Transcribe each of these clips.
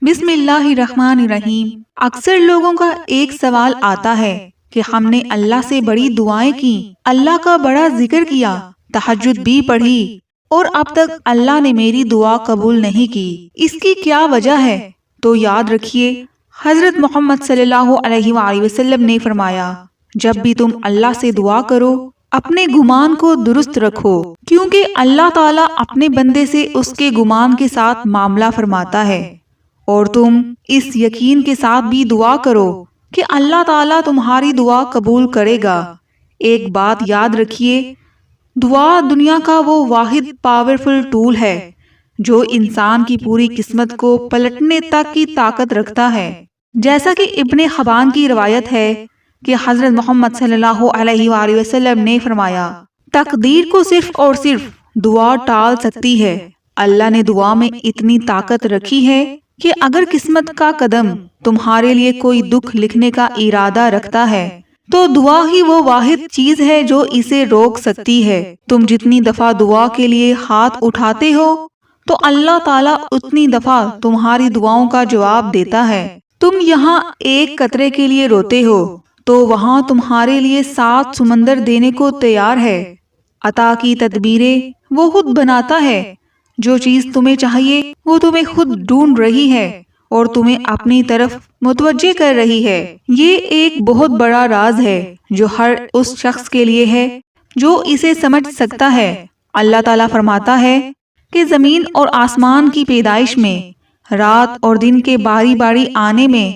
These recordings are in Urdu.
بسم اللہ الرحمن الرحیم۔ اکثر لوگوں کا ایک سوال آتا ہے کہ ہم نے اللہ سے بڑی دعائیں کی، اللہ کا بڑا ذکر کیا، تہجد بھی پڑھی، اور اب تک اللہ نے میری دعا قبول نہیں کی، اس کی کیا وجہ ہے؟ تو یاد رکھیے، حضرت محمد صلی اللہ علیہ وآلہ وسلم نے فرمایا، جب بھی تم اللہ سے دعا کرو اپنے گمان کو درست رکھو، کیونکہ اللہ تعالیٰ اپنے بندے سے اس کے گمان کے ساتھ معاملہ فرماتا ہے، اور تم اس یقین کے ساتھ بھی دعا کرو کہ اللہ تعالیٰ تمہاری دعا قبول کرے گا۔ ایک بات یاد رکھیے، دعا دنیا کا وہ واحد پاورفل ٹول ہے جو انسان کی پوری قسمت کو پلٹنے تک کی طاقت رکھتا ہے۔ جیسا کہ ابن حبان کی روایت ہے کہ حضرت محمد صلی اللہ علیہ وآلہ وسلم نے فرمایا، تقدیر کو صرف اور صرف دعا ٹال سکتی ہے۔ اللہ نے دعا میں اتنی طاقت رکھی ہے کہ اگر قسمت کا قدم تمہارے لیے کوئی دکھ لکھنے کا ارادہ رکھتا ہے تو دعا ہی وہ واحد چیز ہے جو اسے روک سکتی ہے۔ تم جتنی دفعہ دعا کے لیے ہاتھ اٹھاتے ہو تو اللہ تعالیٰ اتنی دفعہ تمہاری دعاؤں کا جواب دیتا ہے۔ تم یہاں ایک قطرے کے لیے روتے ہو تو وہاں تمہارے لیے 7 سمندر دینے کو تیار ہے۔ عطا کی تدبیریں وہ خود بناتا ہے، جو چیز تمہیں چاہیے وہ تمہیں خود ڈھونڈ رہی ہے اور تمہیں اپنی طرف متوجہ کر رہی ہے۔ یہ ایک بہت بڑا راز ہے جو ہر اس شخص کے لیے ہے جو اسے سمجھ سکتا ہے۔ اللہ تعالیٰ فرماتا ہے کہ زمین اور آسمان کی پیدائش میں، رات اور دن کے باری باری آنے میں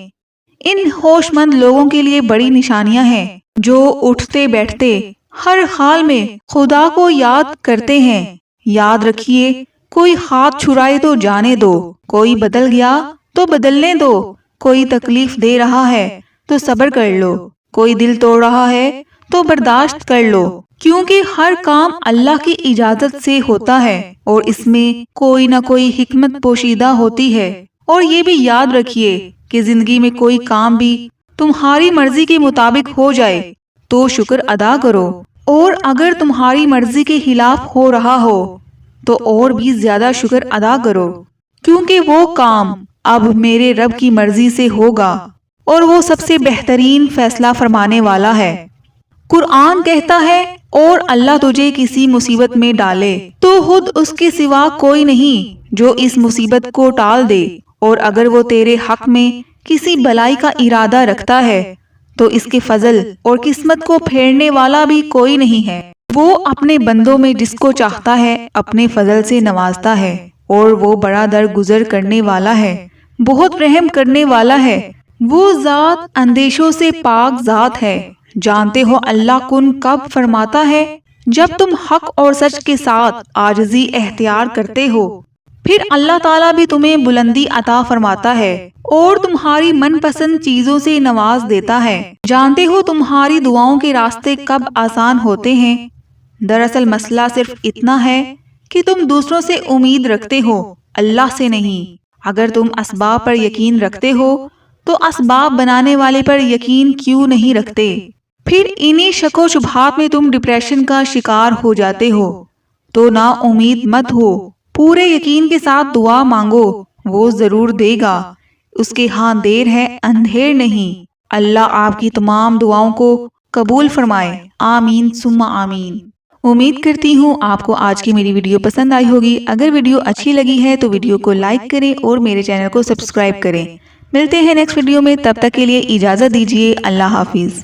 ان ہوش مند لوگوں کے لیے بڑی نشانیاں ہیں جو اٹھتے بیٹھتے ہر حال میں خدا کو یاد کرتے ہیں۔ یاد رکھیے، کوئی ہاتھ چھرائے تو جانے دو، کوئی بدل گیا تو بدلنے دو، کوئی تکلیف دے رہا ہے تو صبر کر لو، کوئی دل توڑ رہا ہے تو برداشت کر لو، کیونکہ ہر کام اللہ کی اجازت سے ہوتا ہے اور اس میں کوئی نہ کوئی حکمت پوشیدہ ہوتی ہے۔ اور یہ بھی یاد رکھیے کہ زندگی میں کوئی کام بھی تمہاری مرضی کے مطابق ہو جائے تو شکر ادا کرو، اور اگر تمہاری مرضی کے خلاف ہو رہا ہو تو اور بھی زیادہ شکر ادا کرو، کیونکہ وہ کام اب میرے رب کی مرضی سے ہوگا اور وہ سب سے بہترین فیصلہ فرمانے والا ہے۔ قرآن کہتا ہے، اور اللہ تجھے کسی مصیبت میں ڈالے تو خود اس کے سوا کوئی نہیں جو اس مصیبت کو ٹال دے، اور اگر وہ تیرے حق میں کسی بلائی کا ارادہ رکھتا ہے تو اس کے فضل اور قسمت کو پھیرنے والا بھی کوئی نہیں ہے۔ وہ اپنے بندوں میں جس کو چاہتا ہے اپنے فضل سے نوازتا ہے، اور وہ بڑا درگزر کرنے والا ہے، بہت رحم کرنے والا ہے۔ وہ ذات اندیشوں سے پاک ذات ہے۔ جانتے ہو اللہ کن کب فرماتا ہے؟ جب تم حق اور سچ کے ساتھ عاجزی اختیار کرتے ہو، پھر اللہ تعالیٰ بھی تمہیں بلندی عطا فرماتا ہے اور تمہاری من پسند چیزوں سے نواز دیتا ہے۔ جانتے ہو تمہاری دعاؤں کے راستے کب آسان ہوتے ہیں؟ دراصل مسئلہ صرف اتنا ہے کہ تم دوسروں سے امید رکھتے ہو، اللہ سے نہیں۔ اگر تم اسباب پر یقین رکھتے ہو تو اسباب بنانے والے پر یقین کیوں نہیں رکھتے؟ پھر انہی شک و شبہات میں تم ڈپریشن کا شکار ہو جاتے ہو۔ تو نا امید مت ہو، پورے یقین کے ساتھ دعا مانگو، وہ ضرور دے گا، اس کے ہاں دیر ہے اندھیر نہیں۔ اللہ آپ کی تمام دعاؤں کو قبول فرمائے، آمین ثم آمین۔ امید کرتی ہوں آپ کو آج کی میری ویڈیو پسند آئی ہوگی۔ اگر ویڈیو اچھی لگی ہے تو ویڈیو کو لائک کریں اور میرے چینل کو سبسکرائب کریں۔ ملتے ہیں نیکسٹ ویڈیو میں، تب تک کے لیے اجازت دیجیے، اللہ حافظ۔